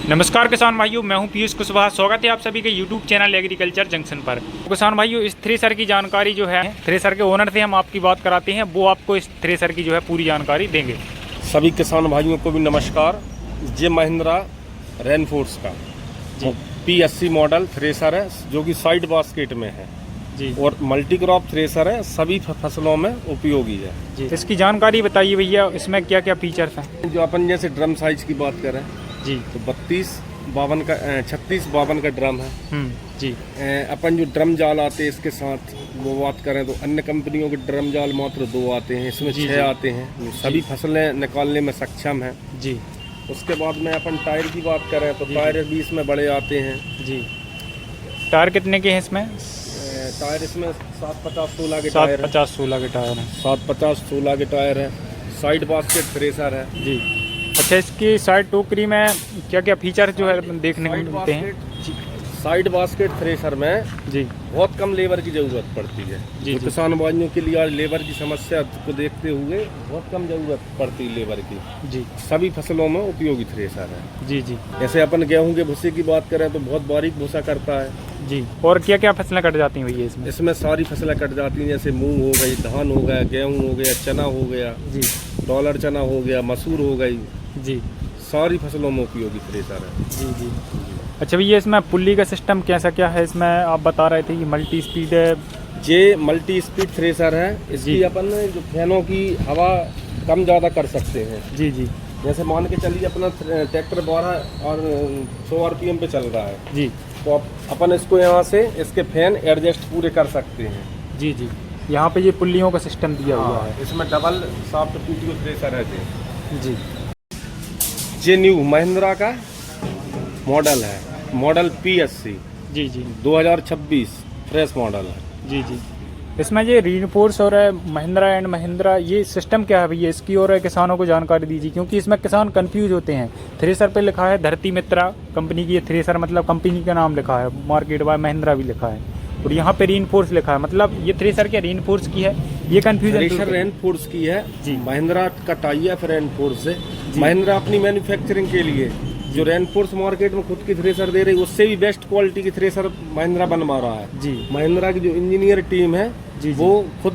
नमस्कार किसान भाइयों, मैं हूं पीयूष कुशवाहा। स्वागत है आप सभी के YouTube चैनल एग्रीकल्चर जंक्शन पर। किसान भाइयों, इस थ्रेसर की जानकारी जो है थ्रेसर के ओनर से हम आपकी बात कराते हैं, वो आपको इस थ्रेसर की जो है पूरी जानकारी देंगे। सभी किसान भाइयों को भी नमस्कार। ये महिंद्रा रेनफोर्स का P80 मॉडल थ्रेसर है जो कि साइड बास्केट में है जी, और मल्टी क्रॉप थ्रेसर है, सभी फसलों में उपयोगी है जी। इसकी जानकारी बताइए भैया, इसमें क्या क्या फीचर्स हैं? जो अपन जैसे ड्रम साइज की बात करें जी, तो 36-52 का ड्रम है जी। अपन जो ड्रम जाल आते हैं इसके साथ वो बात करें तो अन्य कंपनियों के ड्रम जाल मात्र 2 आते हैं, इसमें 6 आते हैं, जो सभी फसलें निकालने में सक्षम है जी। उसके बाद में अपन टायर की बात करें तो टायर भी इसमें बड़े आते हैं जी। टायर कितने के हैं इसमें? टायर इसमें 750-16 के टायर 750-16 के टायर हैं। 750-16 के टायर है। साइड बास्केट थ्रेसर है जी। अच्छा, इसकी साइड टोकरी में क्या क्या फीचर जो है देखने को मिलते हैं? साइड बास्केट थ्रेसर में जी बहुत कम लेबर की जरूरत पड़ती है जी, तो किसान भाइयों के लिए आज लेबर की समस्या को देखते हुए बहुत कम जरूरत पड़ती है लेबर की जी। सभी फसलों में उपयोगी थ्रेसर है जी जी। जैसे अपन गेहूं के भूसे की बात करें तो बहुत बारीक भूसा करता है जी। और क्या क्या फसलें कट जाती हैं भैया इसमें? इसमें सारी फसलें कट जाती हैं, जैसे मूंग हो गई, धान हो गया, गेहूं हो गया, चना हो गया जी, डॉलर चना हो गया, मसूर हो गई, जी। सारी फसलों में उपयोगी थ्रेसर है जी जी। अच्छा भैया, इसमें पुल्ली का सिस्टम कैसा क्या है? इसमें आप बता रहे थे कि मल्टी स्पीड है। ये मल्टी स्पीड थ्रेसर है, इसकी अपन जो फैनों की हवा कम ज़्यादा कर सकते हैं जी जी। जैसे मान के चलिए अपना ट्रैक्टर 12 और 100 RPM पे चल रहा है जी, तो अपन इसको यहाँ से इसके फैन एडजस्ट पूरे कर सकते हैं जी जी। यहाँ पे ये पुल्लियों का सिस्टम दिया हुआ है। इसमें डबल शाफ्ट PTO थ्रेसर है जी। ये न्यू महिंद्रा का मॉडल है, मॉडल P80 जी जी 2026 फ्रेश मॉडल है जी जी। इसमें ये रीनफोर्स और महिंद्रा एंड महिंद्रा, ये सिस्टम क्या है भैया इसकी, और किसानों को जानकारी दीजिए, क्योंकि इसमें किसान कंफ्यूज होते हैं। थ्रेसर पे लिखा है धरती मित्रा कंपनी की ये थ्रेसर, मतलब कंपनी का नाम लिखा है, मार्केट बाय महिंद्रा भी लिखा है, और यहाँ पे रीनफोर्स लिखा है, मतलब ये थ्रेसर क्या रीनफोर्स की है? ये कंफ्यूजन थ्रेसर रेनफोर्स की है जी। महिंद्रा का टाई अप रेनफोर्स से। महिंद्रा अपनी मैन्युफैक्चरिंग के लिए जो रेनफोर्स मार्केट में खुद की थ्रेसर दे रही है उससे भी बेस्ट क्वालिटी की थ्रेसर महिंद्रा बनवा रहा है जी। महिंद्रा की जो इंजीनियर टीम है जी, वो खुद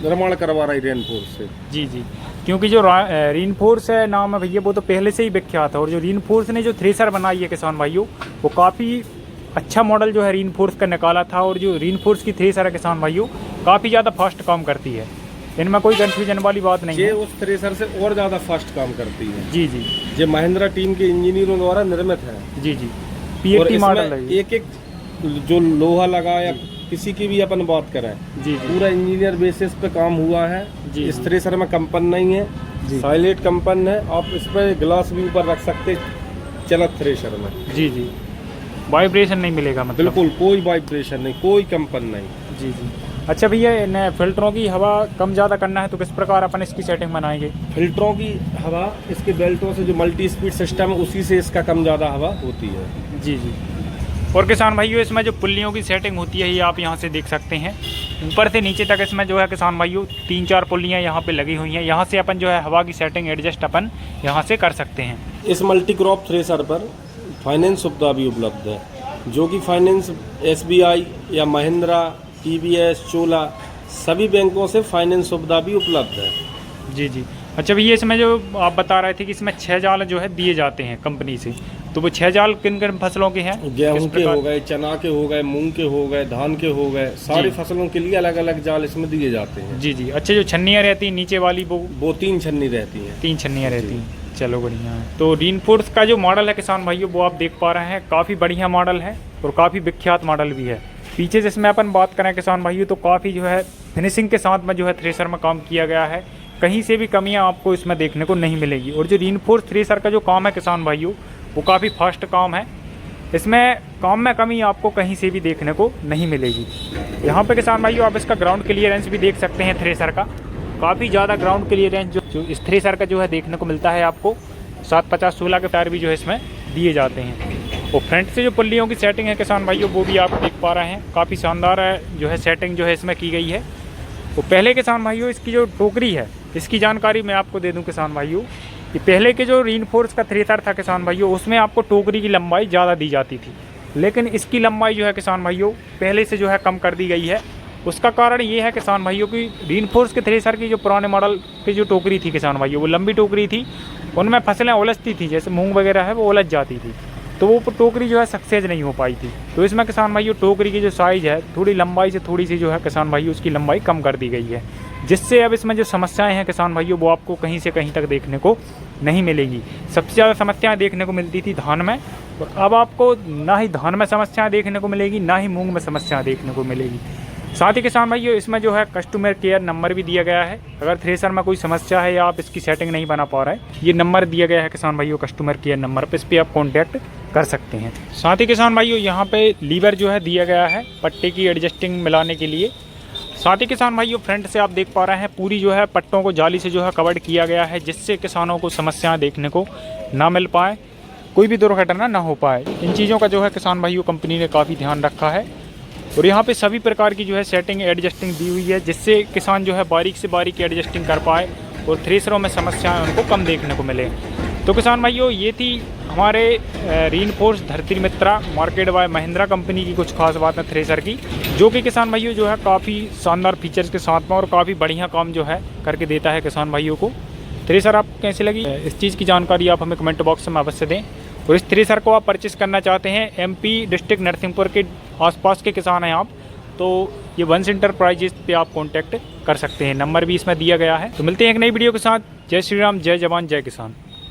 निर्माण करवा रही है रेनफोर्स से जी जी। क्योंकि जो रीनफोर्स है नाम है भैया, वो तो पहले से ही विख्यात है, और जो रीनफोर्स ने जो थ्रेसर बनाई है किसान भाइयों, वो काफ़ी अच्छा मॉडल जो है रीनफोर्स का निकाला था, और जो रीनफोर्स की थ्रेसर है किसान भाइयों काफ़ी ज़्यादा फास्ट काम करती है, इनमें कोई कंफ्यूजन वाली बात नहीं ये है। उस थ्रेसर से और ज़्यादा फास्ट काम करती है जी जी। ये महिंद्रा टीम के इंजीनियरों द्वारा निर्मित है जी जी। और P80 मॉडल है ये। एक एक जो लोहा लगा या किसी की भी अपन बात करें जी जी। पूरा इंजीनियर बेसिस पे काम हुआ है जी, इस थ्रेसर में कंपन नहीं है, साइलेंट कंपन है, आप इस पर ग्लास भी ऊपर रख सकते चलत थ्रेसर में। जी जी। वाइब्रेशन नहीं मिलेगा मतलब? बिल्कुल कोई वाइब्रेशन नहीं, कोई कंपन नहीं। जी जी। अच्छा भैया, इन फिल्टरों की हवा कम ज़्यादा करना है तो किस प्रकार अपन इसकी सेटिंग बनाएंगे? फिल्टरों की हवा इसके बेल्टों से जो मल्टी स्पीड सिस्टम है उसी से इसका कम ज़्यादा हवा होती है। जी जी। और किसान भाइयों, इसमें जो पुल्लियों की सेटिंग होती है ये आप यहाँ से देख सकते हैं, ऊपर से नीचे तक इसमें जो है किसान भाइयों 3-4 पुल्लियाँ यहाँ पे लगी हुई हैं। यहाँ से अपन जो है हवा की सेटिंग एडजस्ट अपन यहाँ से कर सकते हैं। इस मल्टी क्रॉप थ्रेसर पर फाइनेंस सुविधा भी उपलब्ध है, जो कि फाइनेंस SBI या महिंद्रा, TVS, चोला सभी बैंकों से फाइनेंस सुविधा भी उपलब्ध है। जी जी। अच्छा भैया, इसमें जो आप बता रहे थे कि इसमें 6 जाल जो है दिए जाते हैं कंपनी से, तो वो 6 जाल किन किन फसलों के हैं? गेहूं के हो गए, चना के हो गए, मूंग के हो गए, धान के हो गए, सारी फसलों के लिए अलग अलग जाल इसमें दिए जाते हैं। जी जी। अच्छा, जो छन्नियाँ रहती हैं नीचे वाली वो 3 छन्नी रहती हैं। 3 छन्नियाँ रहती हैं। चलो बढ़िया है। तो रीनफोर्स का जो मॉडल है किसान भाइयों, वो आप देख पा रहे हैं, काफ़ी बढ़िया मॉडल है और काफ़ी विख्यात मॉडल भी है। पीछे जिसमें अपन बात करें किसान भाइयों, तो काफ़ी जो है फिनिशिंग के साथ में जो है थ्रेसर में काम किया गया है, कहीं से भी कमियां आपको इसमें देखने को नहीं मिलेगी। और जो रीनफोर्स थ्रेसर का जो काम है किसान भाइयों, वो काफ़ी फास्ट काम है, इसमें काम में कमी आपको कहीं से भी देखने को नहीं मिलेगी। यहाँ पे किसान भाइयों आप इसका ग्राउंड क्लियरेंस भी देख सकते हैं थ्रेसर का, काफ़ी ज़्यादा ग्राउंड क्लियरेंस जो इस थ्रेसर का जो है देखने को मिलता है आपको। 750-16 के टायर भी जो है इसमें दिए जाते हैं। और फ्रंट से जो पुल्लियों की सेटिंग है किसान भाइयों, वो भी आप देख पा रहे हैं, काफ़ी शानदार है जो है सेटिंग जो है इसमें की गई है। तो पहले किसान भाइयों इसकी जो टोकरी है इसकी जानकारी मैं आपको दे दूं किसान भाइयों, कि पहले के जो रीइंफोर्स का थ्रेसर था किसान भाइयों, उसमें आपको टोकरी की लंबाई ज़्यादा दी जाती थी, लेकिन इसकी लंबाई जो है किसान भाइयों पहले से जो है कम कर दी गई है। उसका कारण ये है किसान भाइयों की रीइंफोर्स के थ्रेसर की जो पुराने मॉडल की जो टोकरी थी किसान भाइयों, वो लंबी टोकरी थी, उनमें फसलें उलझती थी, जैसे मूंग वगैरह है वो उलझ जाती थी, तो वो टोकरी जो है सक्सेस नहीं हो पाई थी। तो इसमें किसान भाइयों टोकरी की जो साइज़ है थोड़ी लंबाई से थोड़ी सी जो है किसान भाइयों उसकी लंबाई कम कर दी गई है, जिससे अब इसमें जो समस्याएं हैं किसान भाइयों वो आपको कहीं से कहीं तक देखने को नहीं मिलेगी। सबसे ज़्यादा समस्याएं देखने को मिलती थी धान में, और अब आपको ना ही धान में समस्याएं देखने को मिलेगी, ना ही मूंग में समस्याएं देखने को मिलेगी। साथ ही किसान भाइयों इसमें जो है कस्टमर केयर नंबर भी दिया गया है। अगर थ्रेसर में कोई समस्या है या आप इसकी सेटिंग नहीं बना पा रहे हैं, ये नंबर दिया गया है किसान भाइयों कस्टमर केयर नंबर पे, इस पर आप कॉन्टैक्ट कर सकते हैं। साथ ही किसान भाइयों यहाँ पे लीवर जो है दिया गया है पट्टे की एडजस्टिंग मिलाने के लिए। साथ ही किसान भाइयों फ्रंट से आप देख पा रहे हैं पूरी जो है पट्टों को जाली से जो है कवर्ड किया गया है, जिससे किसानों को समस्याएं देखने को ना मिल पाए, कोई भी दुर्घटना ना हो पाए। इन चीज़ों का जो है किसान भाइयों कंपनी ने काफ़ी ध्यान रखा है, और यहाँ पे सभी प्रकार की जो है सेटिंग एडजस्टिंग दी हुई है, जिससे किसान जो है बारीक से बारीक एडजस्टिंग कर पाए और थ्रेसरों में समस्याएं उनको कम देखने को मिले। तो किसान भाइयों ये थी हमारे रीइंफोर्स धरती मित्रा मार्केट बाय महिंद्रा कंपनी की कुछ खास बातें थ्रेसर की, जो कि किसान भाइयों जो है काफ़ी शानदार फीचर्स के साथ में और काफ़ी बढ़िया काम जो है करके देता है किसान भाइयों को। थ्रेसर आपको कैसी लगी, इस चीज़ की जानकारी आप हमें कमेंट बॉक्स में अवश्य दें। और इस थ्रेसर को आप परचेस करना चाहते हैं MP डिस्ट्रिक्ट नरसिंहपुर के आसपास के किसान हैं आप, तो ये वंश इंटरप्राइजेस पे आप कांटेक्ट कर सकते हैं, नंबर भी इसमें दिया गया है। तो मिलते हैं एक नई वीडियो के साथ। जय श्री राम, जय जवान, जय किसान।